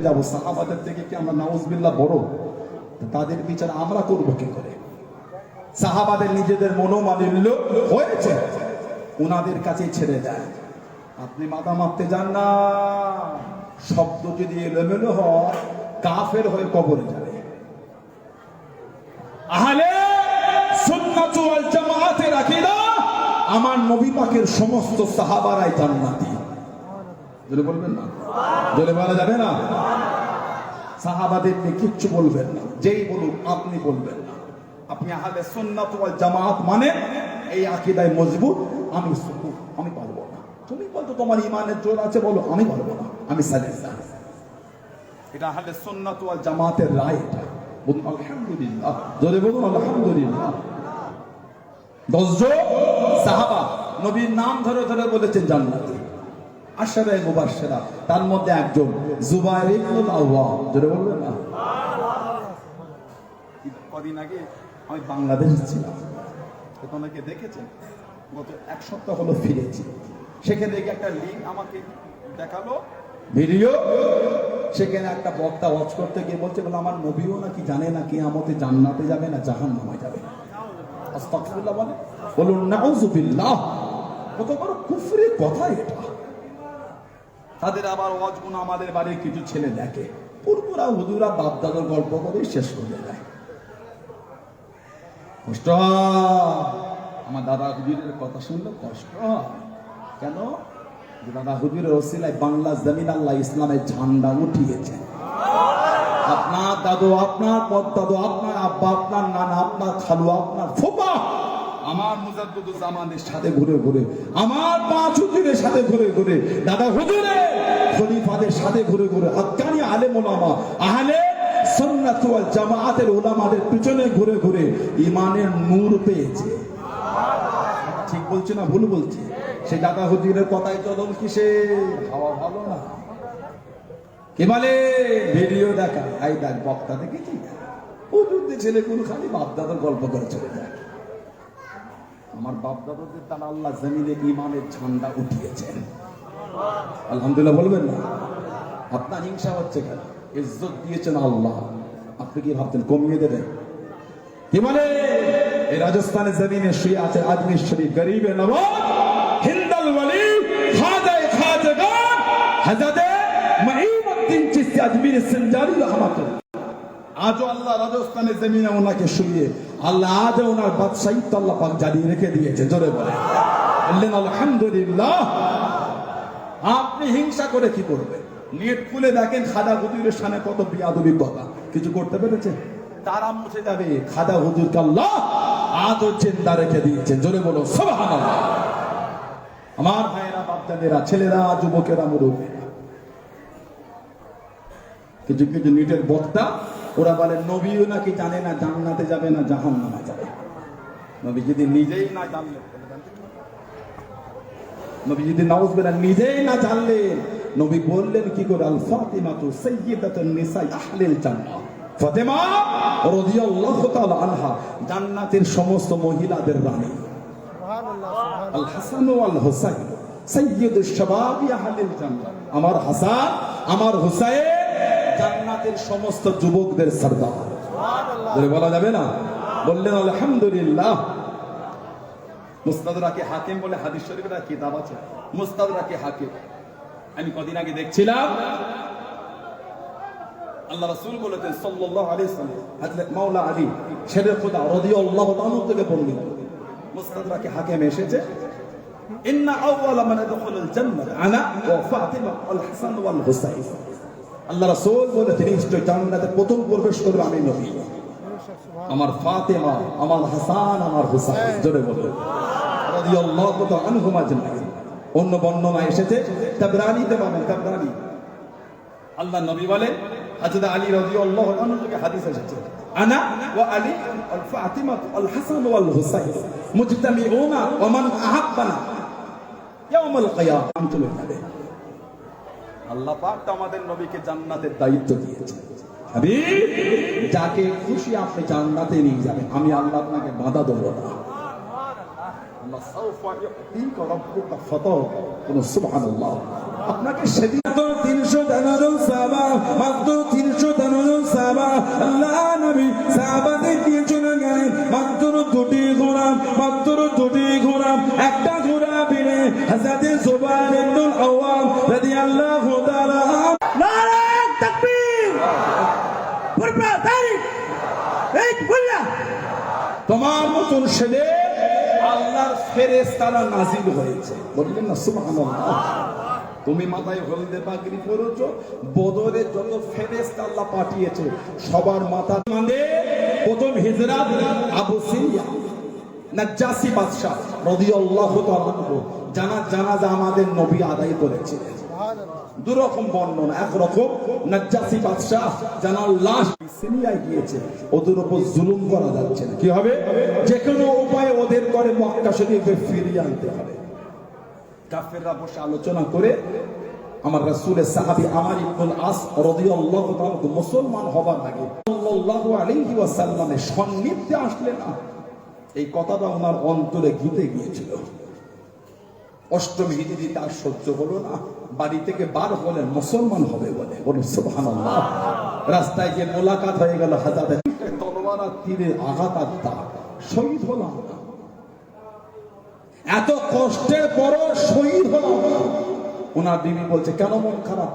যাব, সাহাবাদের থেকে কি আমরা নাউজুবিল্লাহ বড়? তাদের বিচার আমরা করব কি করে? সাহাবাদের নিজেদের মনোমালিন্য হয়েছে, ওনাদের কাছে ছেড়ে দেয়। আপনি মাথা মারতে যান না, শব্দ যদি এলোমেলো হয় কাফের হয়ে কবরে যাবে। আহলে সুন্নাত ওয়াল জামাতের আকীদা, আমার নবী পাকের সমস্ত সাহাবারাই জান্নাতি। জোরে বলবেন না? জোরে বলা যাবে না? সাহাবাদের নিয়ে কিচ্ছু বলবেন না, যেই বলুক আপনি বলবেন না। আপনি আহলে সুন্নাত ওয়াল জামাত মানে এই আকীদায় মজবুত। আমি পারবো না, তুমি বলতো তোমার ইমানের জোর আছে, বলো আমি পারবো না, আমি সালেহা। এটা আহলে সুন্নাত ওয়াল জামাতের রায়। বলুন আলহামদুলিল্লাহ, জোরে বলুন আলহামদুলিল্লাহ। 10 জন সাহাবা নবীর নাম ধরে ধরে বলেছেন জান্নাতি, আশারায়ে মুবাশশিরা, তার মধ্যে একজন জুবাইর ইবনুল আওয়াম। জোরে বলবেন না? কদিন আগে আমি বাংলাদেশে ছিলাম, অনেকে দেখেছেন, গত 1 সপ্তাহ হলো ফিরেছি। সেখানে দেখে একটা লিঙ্ক আমাকে দেখালো, ভিডিও। সেখানে একটা বক্তা ওয়াজ করতে গিয়ে বলছে, বলে আমার নবীও নাকি জানে না কিয়ামতে জান্নাতে যাবে না জাহান্নামে যাবে। আস্তাগফিরুল্লাহ বলে, বলুন নাউযুবিল্লাহ। কত বড় কুফরি কথা এটা। তাদের আবার ওয়াজগুলো আমাদের বাড়ির কিছু ছেলে দেখে, পুরপুরা হুজুরা বাপ দাদার গল্প করে শেষ করে দেয়। কষ্ট হয়, আমার দাদা হুজুরের কথা শুনলে কষ্ট হয়। কেন? দাদা হুজুরের ওসিলায় বাংলা জমিন আল্লাহ ইসলামের ঝান্ডা উঠিয়েছে। আপনার দাদু, আপনার পদ্দাদু, আপনার আব্বা, আপনার নানা, আপনার খালু, আপনার ফুপা আমার মুজাদ্দিদুজ্জামানের সাথে ঘুরে ঘুরে, আমার পাঁচ হুজুরের সাথে ঘুরে ঘুরে, দাদা হুজুরের খলিফাদের সাথে ঘুরে ঘুরে, হাক্কানি আলেম ওলামা আহলে সুন্নাত ওয়াল জামাতের ওলামাদের পিছনে ঘুরে ঘুরে ইমানের নূর পেয়েছে। ঠিক বলছি না ভুল বলছি? সেই দাদা হুজুরের কথাই চলন কিসে? হাওয়া ভালো না, কি বলে ভিডিও দেখা, এই দেখ বক্তা দেখেছি, হুজুরদের ছেলেগুলো খালি বাপ দাদার গল্প করে চলে যায়। আমার বাপ দাদাদের দ্বারা আল্লাহ জমিনে ইমানের ঝান্ডা উঠিয়েছেন, আলহামদুলিল্লাহ বলবেন না? আপনার হিংসা হচ্ছে কেন? ইজ্জত দিয়েছেন আল্লাহ, আপনি কি ভাবতেন কমিয়ে দেবেন? কি বলে এই রাজস্থানের জমিনে শুয়ে আছে আজমির শরীফ, গরিবে নওয়াজ, হিন্দাল ওয়ালি, খাজায়ে খাজাগান হযরতে মাঈনুদ্দিন চিশতি আজমির সিনজারি রাহমাতুল্লাহ। আজও আল্লাহ রাজস্থানের জমিনে ওনাকে শুয়ে আল্লাহ আজও ওনার বাদশাহিত্ব আল্লাহ পাক জারি রেখে দিয়েছে। জোরে বলেন আলহামদুলিল্লাহ। আপনি হিংসা করে কি করবেন? নেট খুলে দেখেন খাদা হুজুরের সামনে কত বিয়াদবি কথা, কিছু করতে পেরেছে? তারা মুছে যাবে। খাদা হুজুরকে আল্লাহ আজও জিন্দা রেখে দিয়েছেন। জোরে বলো সুবহানাল্লাহ। আমার ভাইয়েরা, বাচ্চাদেরা, ছেলেরা, যুবকেরা, মুরব্বীরা, কিছু কিছু নিটের বক্তা ওরা বলে নবীও নাকি জানে না জান্নাতে যাবে না জাহান্নামে যাবে। নবী যদি নিজেই না জানলেন, নবী যদি নাউজুবিল্লাহ নিজেই না জানলেন, নবী বললেন কি করে? আল ফাতিমাতু সাইয়্যিদাতুন নিসাই আহলিল জান্নাহ। ফাতেমা রাদিয়াল্লাহু তাআলা আনহা জান্নাতের সমস্ত মহিলাদের রানী। সুবহানাল্লাহ। আল হাসান ওয়াল হুসাইন সাইয়্যিদুশ শাবাবি আহলিল জান্নাহ। আমার হাসান, আমার হুসাইন জান্নাতের সমস্ত যুবকদের সরদার। সুবহানাল্লাহ। বলা যাবে না? বললেন আলহামদুলিল্লাহ। মুস্তাদরাকে হাকিম বলে হাদিস শরীফের একটা কিতাব আছে, মুস্তাদরাকে হাকিম। আমি কদিন আগে দেখছিলাম, আল্লাহ রাসূল বলেছেন সাল্লাল্লাহু আলাইহি ওয়াসাল্লাম, হযরত মাওলা আলী শেরে খুদা রাদিয়াল্লাহু তাআলা থেকে বর্ণিত মুস্তাদরাকে হাকিম এসেছে, ইন্না আউওয়ালা মান ইয়াদখুলুল জান্নাত আনা ওয়া ফাতিমা ওয়াল হাসান ওয়াল হুসাইন। আল্লাহ রাসূল বলেছেন নিশ্চয় জান্নাতে প্রথম প্রবেশ করবে আমি নবী, আমার ফাতেমা, আমার হাসান, আমার হুসাইন। জোরে বলুন রাদিয়াল্লাহু তাআলা আনহুম আজমাইন। অন্য বর্ণনা এসেছে তাবরানীতে পাবেন, তাবরানী। আল্লাহ নবী বলেন হযরত আলী রাদিয়াল্লাহু আনহু থেকে হাদিস এসেছে, আনা ওয়া আলী ওয়াল ফাতিমা ওয়াল হাসান ওয়াল হুসাইন মুজতামিউনা ওয়া মান আহাব্বানা ইয়াউমুল কিয়ামাহ। চলে যাবে। আল্লাহ পাক আমাদের নবীকে জান্নাতের দায়িত্ব দিয়েছেন। হাবিব, যাকে খুশি আপনি জান্নাতে নিয়ে যাবেন, আমি আল্লাহ আপনাকে বাধা দেব না। আল্লাহ সাউফা ইউতিকা রাব্বুকা ফাতাওয়া। সুবহানাল্লাহ। আপনাকে সেদিন 313 জন সাহাবা, মাত্র 313 জন সাহাবা আল্লাহ নবী সাহাবাদের দিয়ে চলে গেলেন। মাত্র দুটি ঘোড়া, মাত্র দুটি ঘোড়া, একটা ঘোড়া বেড়ে হযরত জুবাইর ইবনুল আওয়াম রাদিয়াল্লাহু তাআলা। নারে তাকবীর, বলবা তারিখ এই বললা তোমার মতন ছেলে আল্লাহর ফেরেশতারা নাজিল হয়েছে, বললেন না সুবহানাল্লাহ। তুমি মাথায় হলদে পাগড়ি পরেছো, বদরে যত ফেরেশতা আল্লাহ পাঠিয়েছে সবার মাথা মানে প্রথম হিজরাত আবু সিরিয়া নাজ্জাসী বাদশা রাদিয়াল্লাহু তাআলা জানাজা আমাদের নবী আদায় করেছিলেন। দুরকম বর্ণনা, একরকম নাজ্জাসী বাদশা জানার লাশ সিরিয়ায় গিয়েছে, ওদের উপর জুলুম করা যাচ্ছে না, কি হবে? যে কোনো উপায়ে ওদের করে মক্কা শরীফে ফিরিয়ে আনতে হবে। কাফেররা বসে আলোচনা করে আমার রাসূলের সাহাবী আমর ইবনুল আস রাদিয়াল্লাহু তাআলা মুসলমান হবার আগে সাল্লাল্লাহু আলাইহি ওয়াসাল্লামের সান্নিধ্যে আসলেন না, এই কথাটা ওনার অন্তরে গিতে গিয়েছিল। অষ্টম হিজরি তার সহ্য হলো না, বাড়ি থেকে বার হলেন মুসলমান হবে বলে, বলুন সুবহানাল্লাহ। রাস্তায় গিয়ে মোলাকাত হয়ে গেল, হাজাতে তলোয়ার আর তীরের আঘাত আর দাগ, শহীদ হলাম না। এত কষ্টের পরও শহীদ হলাম না। ওনার বিবি বলছে কেন মন খারাপ?